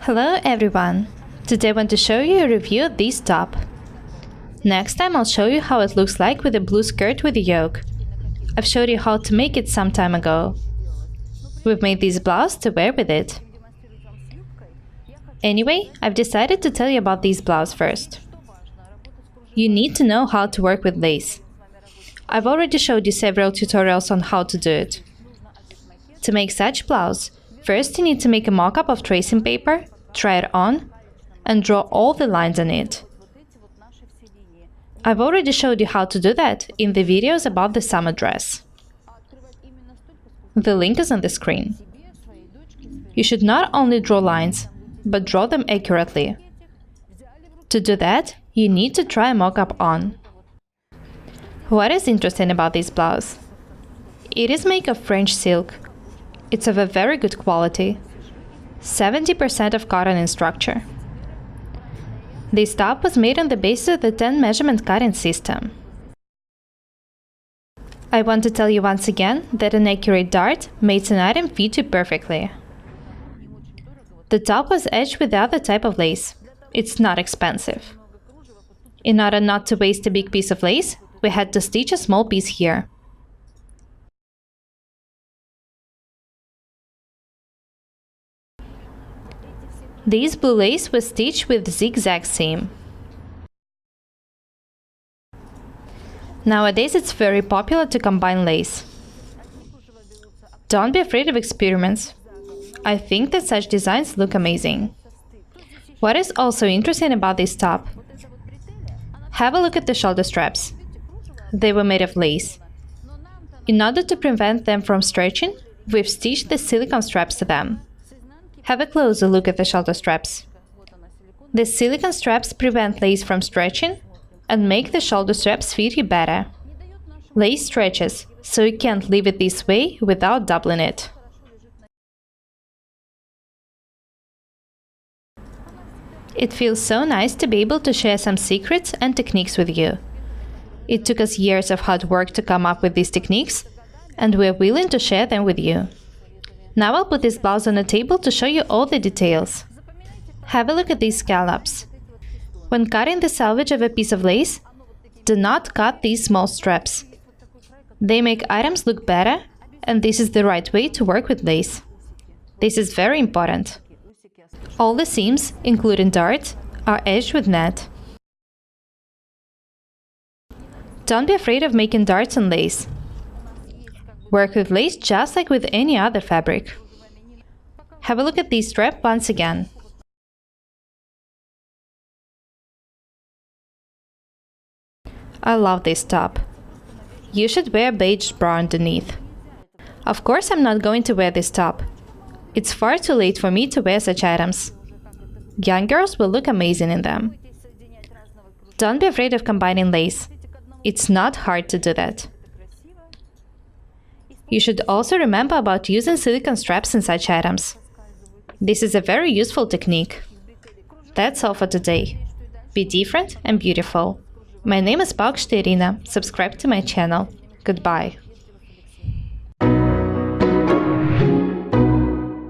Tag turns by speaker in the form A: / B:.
A: Hello everyone! Today I want to show you a review of this top. Next time I'll show you how it looks like with a blue skirt with a yoke. I've showed you how to make it some time ago. We've made this blouse to wear with it. Anyway, I've decided to tell you about this blouse first. You need to know how to work with lace. I've already showed you several tutorials on how to do it. To make such blouse, first you need to make a mock-up of tracing paper, try it on, and draw all the lines on it. I've already showed you how to do that in the videos about the summer dress. The link is on the screen. You should not only draw lines, but draw them accurately. To do that, you need to try a mock-up on. What is interesting about this blouse? It is made of French silk. It's of a very good quality, 70% of cotton in structure. This top was made on the basis of the 10 measurement cutting system. I want to tell you once again that an accurate dart makes an item fit you perfectly. The top was edged with the other type of lace. It's not expensive. In order not to waste a big piece of lace, we had to stitch a small piece here. This blue lace was stitched with zigzag seam. Nowadays it's very popular to combine lace. Don't be afraid of experiments. I think that such designs look amazing. What is also interesting about this top? Have a look at the shoulder straps. They were made of lace. In order to prevent them from stretching, we've stitched the silicone straps to them. Have a closer look at the shoulder straps. The silicone straps prevent lace from stretching and make the shoulder straps fit you better. Lace stretches, so you can't leave it this way without doubling it. It feels so nice to be able to share some secrets and techniques with you. It took us years of hard work to come up with these techniques, and we're willing to share them with you. Now I'll put this blouse on a table to show you all the details. Have a look at these scallops. When cutting the selvage of a piece of lace, do not cut these small straps. They make items look better, and this is the right way to work with lace. This is very important. All the seams, including darts, are edged with net. Don't be afraid of making darts on lace. Work with lace just like with any other fabric. Have a look at this strap once again. I love this top. You should wear a beige bra underneath. Of course, I'm not going to wear this top. It's far too late for me to wear such items. Young girls will look amazing in them. Don't be afraid of combining lace. It's not hard to do that. You should also remember about using silicone straps in such items. This is a very useful technique. That's all for today. Be different and beautiful. My name is Irina. Subscribe to my channel. Goodbye.